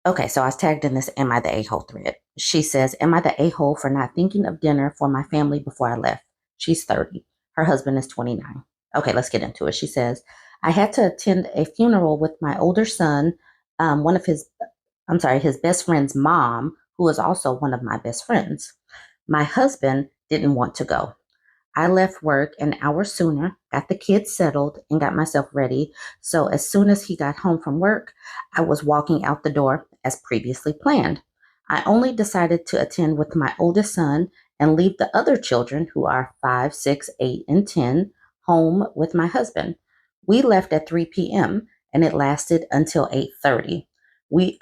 Okay, so I was tagged in this Am I the A-hole thread. She says, Am I the a-hole for not thinking of dinner for my family before I left? She's 30. Her husband is 29. Okay, let's get into it. She says, I had to attend a funeral with my older son, one of his best friend's mom, who is also one of my best friends. My husband didn't want to go. I left work an hour sooner, got the kids settled, and got myself ready. So as soon as he got home from work, I was walking out the door as previously planned. I only decided to attend with my oldest son and leave the other children, who are 5, 6, 8, and 10, home with my husband. We left at 3 p.m. and it lasted until 8:30. We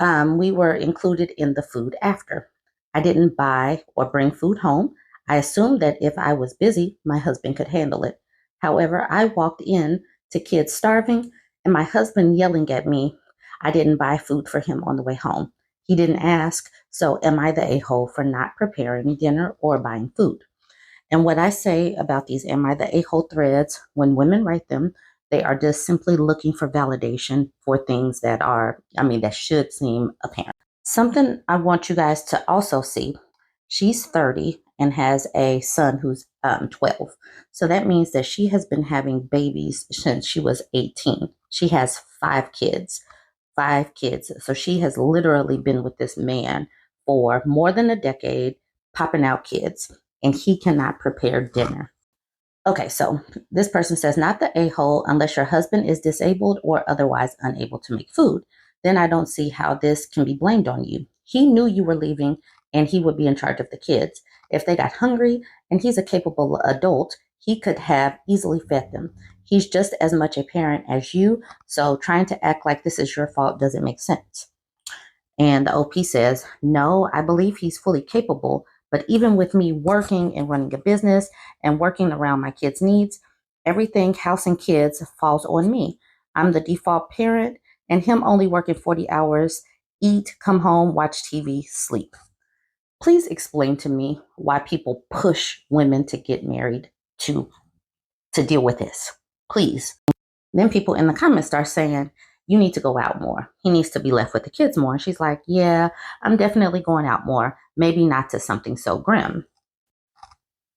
were included in the food after. I didn't buy or bring food home. I assumed that if I was busy, my husband could handle it. However, I walked in to kids starving and my husband yelling at me. I didn't buy food for him on the way home. He didn't ask, so am I the a-hole for not preparing dinner or buying food? And what I say about these Am I the a-hole threads, when women write them, they are just simply looking for validation for things that should seem apparent. Something I want you guys to also see, she's 30 and has a son who's 12. So that means that she has been having babies since she was 18. She has 5 kids, 5 kids. So she has literally been with this man for more than a decade, popping out kids, and he cannot prepare dinner. Okay, so this person says, not the a-hole unless your husband is disabled or otherwise unable to make food. Then I don't see how this can be blamed on you. He knew you were leaving and he would be in charge of the kids. If they got hungry and he's a capable adult, he could have easily fed them. He's just as much a parent as you, so trying to act like this is your fault doesn't make sense. And the OP says, no, I believe he's fully capable. But even with me working and running a business and working around my kids' needs, everything house and kids falls on me. I'm the default parent, and him only working 40 hours, eat, come home, watch TV, sleep. Please explain to me why people push women to get married to to deal with this. Please. Then people in the comments start saying, you need to go out more. He needs to be left with the kids more. And she's like, yeah, I'm definitely going out more. Maybe not to something so grim.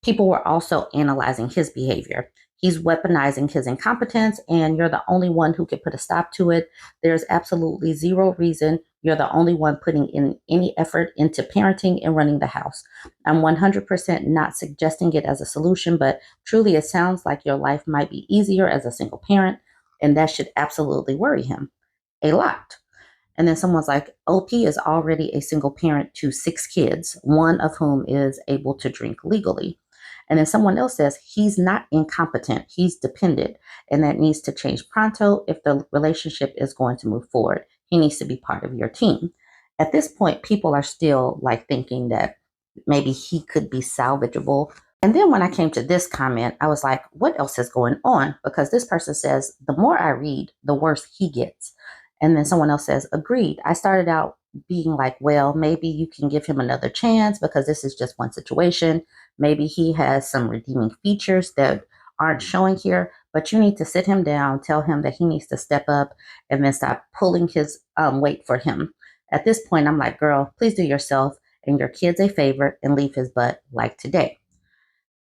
People were also analyzing his behavior. He's weaponizing his incompetence, and you're the only one who could put a stop to it. There's absolutely zero reason you're the only one putting in any effort into parenting and running the house. I'm 100% not suggesting it as a solution, but truly it sounds like your life might be easier as a single parent, and that should absolutely worry him a lot. And then someone's like, OP is already a single parent to 6 kids, one of whom is able to drink legally. And then someone else says he's not incompetent, he's dependent, and that needs to change pronto if the relationship is going to move forward. He needs to be part of your team. At this point, people are still like thinking that maybe he could be salvageable. And then when I came to this comment, I was like, what else is going on? Because this person says, the more I read, the worse he gets. And then someone else says, agreed. I started out being like, well, maybe you can give him another chance because this is just one situation. Maybe he has some redeeming features that aren't showing here, but you need to sit him down, tell him that he needs to step up and then stop pulling his weight for him. At this point, I'm like, girl, please do yourself and your kids a favor and leave his butt like today.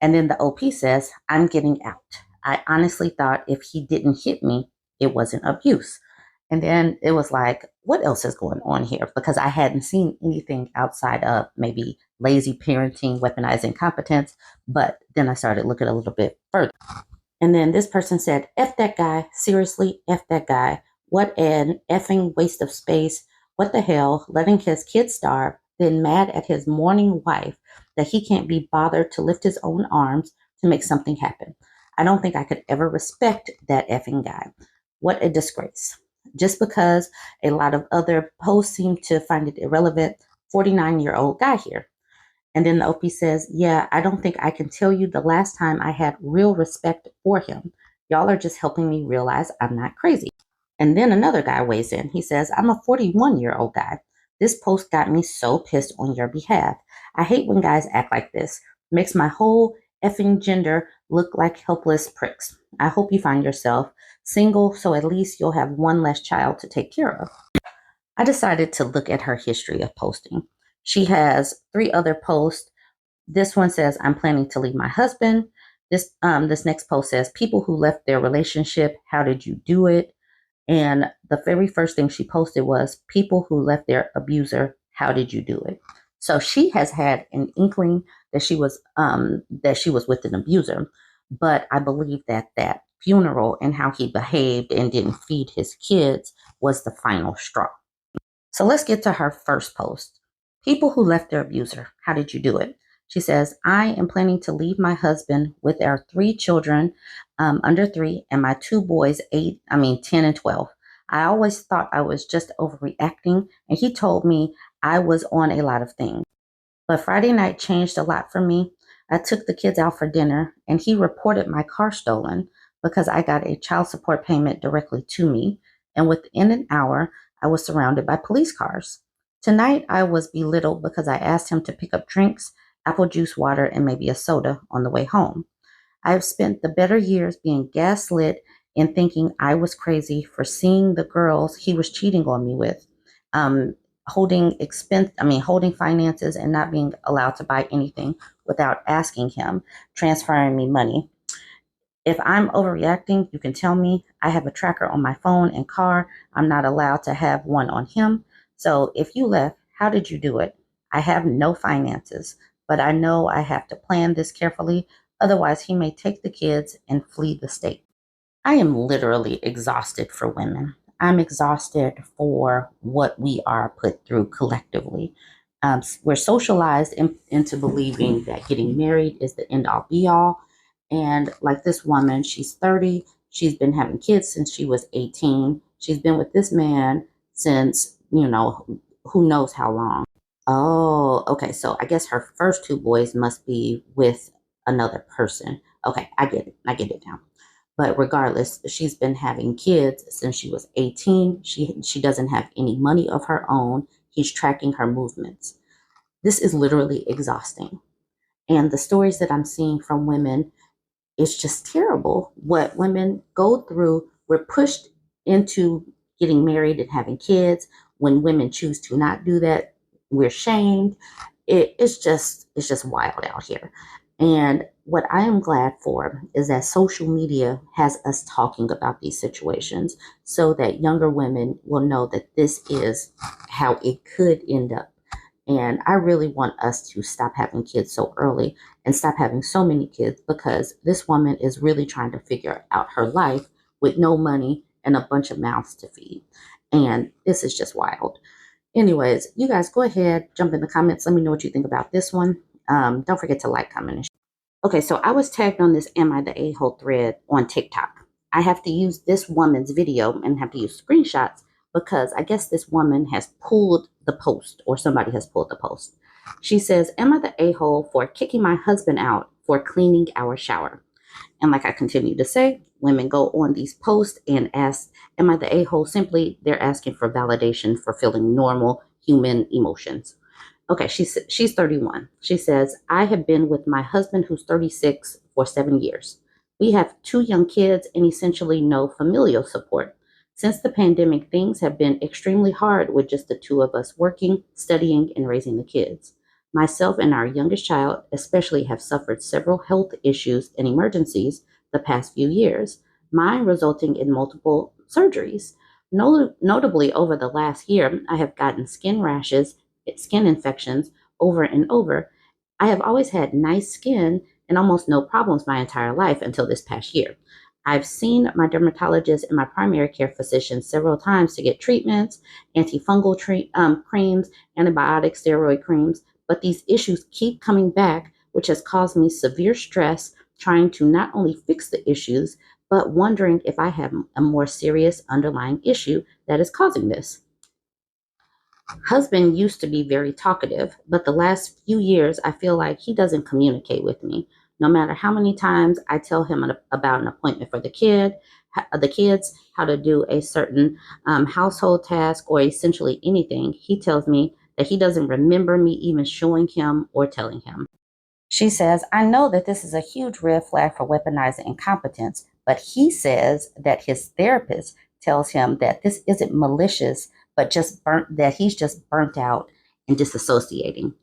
And then the OP says, I'm getting out. I honestly thought if he didn't hit me, it wasn't abuse. And then it was like, what else is going on here? Because I hadn't seen anything outside of maybe lazy parenting, weaponizing competence. But then I started looking a little bit further. And then this person said, F that guy. Seriously, F that guy. What an effing waste of space. What the hell? Letting his kids starve, then mad at his mourning wife that he can't be bothered to lift his own arms to make something happen. I don't think I could ever respect that effing guy. What a disgrace. Just because a lot of other posts seem to find it irrelevant, 49-year-old guy here. And then the OP says, yeah, I don't think I can tell you the last time I had real respect for him. Y'all are just helping me realize I'm not crazy. And then another guy weighs in. He says, I'm a 41-year-old guy. This post got me so pissed on your behalf. I hate when guys act like this. Makes my whole effing gender look like helpless pricks. I hope you find yourself single so at least you'll have one less child to take care of. I decided to look at her history of posting. She has 3 other posts. This one says, I'm planning to leave my husband. This next post says, people who left their relationship, how did you do it? And the very first thing she posted was, people who left their abuser, how did you do it? So she has had an inkling that she was with an abuser, but I believe that that funeral and how he behaved and didn't feed his kids was the final straw. So let's get to her first post. People who left their abuser, how did you do it? She says, I am planning to leave my husband with our 3 children under 3 and my 2 boys, 10 and 12. I always thought I was just overreacting, and he told me I was on a lot of things. But Friday night changed a lot for me. I took the kids out for dinner, and he reported my car stolen because I got a child support payment directly to me. And within an hour, I was surrounded by police cars. Tonight, I was belittled because I asked him to pick up drinks, apple juice, water, and maybe a soda on the way home. I have spent the better years being gaslit and thinking I was crazy for seeing the girls he was cheating on me with, um, holding finances and not being allowed to buy anything without asking him, transferring me money. If I'm overreacting, you can tell me. I have a tracker on my phone and car. I'm not allowed to have one on him. So if you left, how did you do it? I have no finances, but I know I have to plan this carefully. Otherwise, he may take the kids and flee the state. I am literally exhausted for women. I'm exhausted for what we are put through collectively. We're socialized into believing that getting married is the end all be all. And like this woman, she's 30. She's been having kids since she was 18. She's been with this man since, who knows how long. Oh, okay. So I guess her first 2 boys must be with another person. Okay, I get it. I get it now. But regardless, she's been having kids since she was 18. She doesn't have any money of her own. He's tracking her movements. This is literally exhausting. And the stories that I'm seeing from women, it's just terrible what women go through. We're pushed into getting married and having kids. When women choose to not do that, we're shamed. It's just wild out here. And what I am glad for is that social media has us talking about these situations so that younger women will know that this is how it could end up. And I really want us to stop having kids so early and stop having so many kids, because this woman is really trying to figure out her life with no money and a bunch of mouths to feed. And this is just wild. Anyways, you guys go ahead, jump in the comments. Let me know what you think about this one. Don't forget to like, comment, and share. Okay, so I was tagged on this Am I the A-hole thread on TikTok. I have to use this woman's video and have to use screenshots because I guess this woman has pulled the post, or somebody has pulled the post. She says, Am I the a-hole for kicking my husband out for cleaning our shower? And like I continue to say, women go on these posts and ask, Am I the a-hole? Simply, they're asking for validation for feeling normal human emotions. Okay, she's 31. She says, I have been with my husband, who's 36, for 7 years. We have 2 young kids and essentially no familial support. Since the pandemic, things have been extremely hard with just the 2 of us working, studying, and raising the kids. Myself and our youngest child, especially, have suffered several health issues and emergencies the past few years, mine resulting in multiple surgeries. Notably, over the last year, I have gotten skin infections over and over. I have always had nice skin and almost no problems my entire life until this past year. I've seen my dermatologist and my primary care physician several times to get treatments, creams, antibiotic steroid creams, but these issues keep coming back, which has caused me severe stress trying to not only fix the issues, but wondering if I have a more serious underlying issue that is causing this. Husband used to be very talkative, but the last few years I feel like he doesn't communicate with me. No matter how many times I tell him about an appointment for the kids, how to do a certain household task, or essentially anything, he tells me that he doesn't remember me even showing him or telling him. She says, I know that this is a huge red flag for weaponizing incompetence, but he says that his therapist tells him that this isn't malicious, but he's just burnt out and disassociating.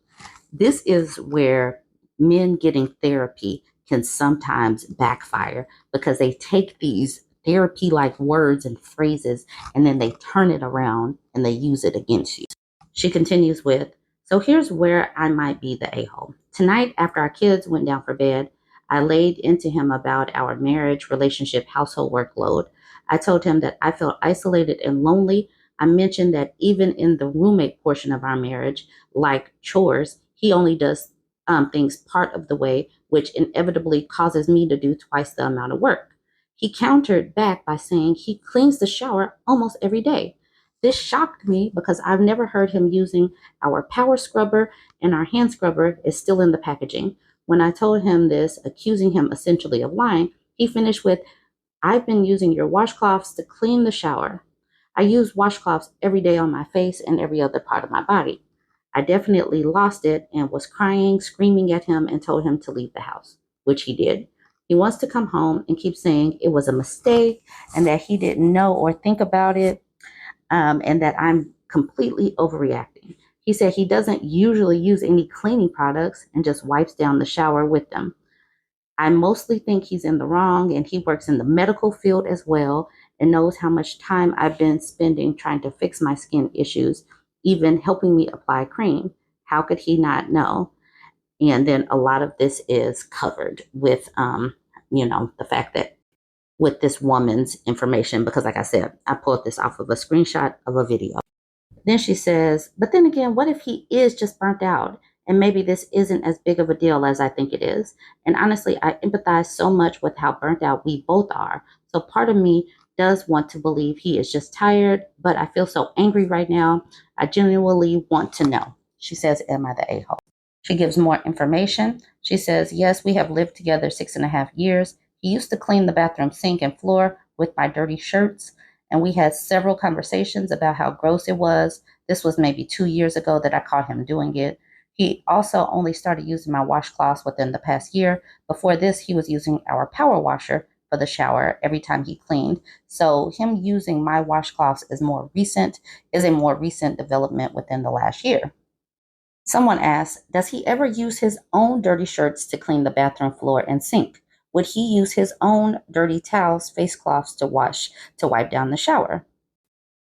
This is where men getting therapy can sometimes backfire because they take these therapy like words and phrases and then they turn it around and they use it against you. She continues with, so here's where I might be the a hole. Tonight, after our kids went down for bed, I laid into him about our marriage, relationship, household workload. I told him that I felt isolated and lonely. I mentioned that even in the roommate portion of our marriage, like chores, he only does things part of the way, which inevitably causes me to do twice the amount of work. He countered back by saying he cleans the shower almost every day. This shocked me because I've never heard him using our power scrubber, and our hand scrubber is still in the packaging. When I told him this, accusing him essentially of lying, he finished with, I've been using your washcloths to clean the shower. I use washcloths every day on my face and every other part of my body. I definitely lost it and was crying, screaming at him, and told him to leave the house, which he did. He wants to come home and keeps saying it was a mistake and that he didn't know or think about it, and that I'm completely overreacting. He said he doesn't usually use any cleaning products and just wipes down the shower with them. I mostly think he's in the wrong, and he works in the medical field as well and knows how much time I've been spending trying to fix my skin issues, even helping me apply cream. How could he not know? And then a lot of this is covered with, the fact that with this woman's information, because like I said, I pulled this off of a screenshot of a video. Then she says, but then again, what if he is just burnt out? And maybe this isn't as big of a deal as I think it is. And honestly, I empathize so much with how burnt out we both are. So part of me does want to believe he is just tired, but I feel so angry right now. I genuinely want to know. She says, am I the a-hole? She gives more information. She says, yes, we have lived together 6.5 years. He used to clean the bathroom sink and floor with my dirty shirts, and we had several conversations about how gross it was. This was maybe 2 years ago that I caught him doing it. He also only started using my washcloths within the past year. Before this, he was using our power washer for the shower every time he cleaned. So him using my washcloths is a more recent development within the last year. Someone asked, does he ever use his own dirty shirts to clean the bathroom floor and sink? Would he use his own dirty towels, face cloths to wipe down the shower?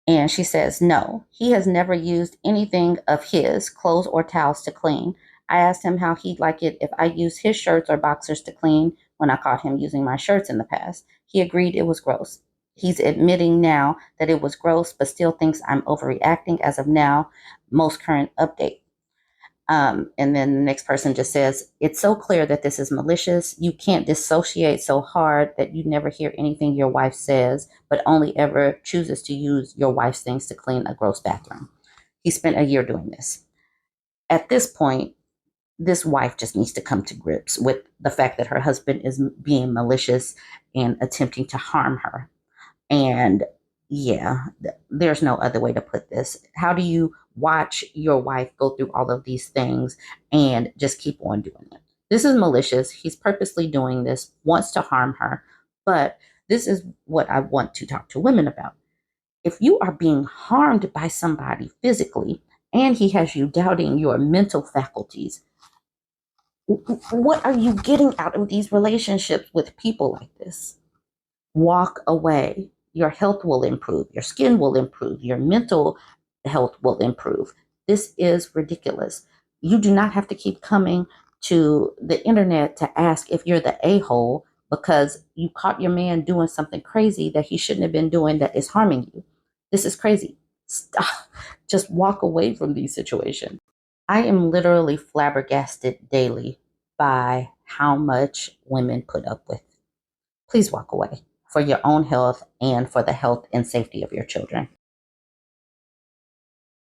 And she says, no, he has never used anything of his, clothes or towels, to clean. I asked him how he'd like it if I used his shirts or boxers to clean when I caught him using my shirts in the past. He agreed it was gross. He's admitting now that it was gross, but still thinks I'm overreacting as of now. Most current update. And then the next person just says, it's so clear that this is malicious. You can't dissociate so hard that you never hear anything your wife says, but only ever chooses to use your wife's things to clean a gross bathroom. He spent a year doing this. At this point, this wife just needs to come to grips with the fact that her husband is being malicious and attempting to harm her. And yeah, there's no other way to put this. How do you watch your wife go through all of these things and just keep on doing it? This is malicious. He's purposely doing this, wants to harm her. But this is what I want to talk to women about. If you are being harmed by somebody physically and he has you doubting your mental faculties, what are you getting out of these relationships with people like this? Walk away. Your health will improve. Your skin will improve. Your mental health will improve. This is ridiculous. You do not have to keep coming to the internet to ask if you're the a-hole because you caught your man doing something crazy that he shouldn't have been doing that is harming you. This is crazy. Stop. Just walk away from these situations. I am literally flabbergasted daily by how much women put up with. Please walk away for your own health and for the health and safety of your children.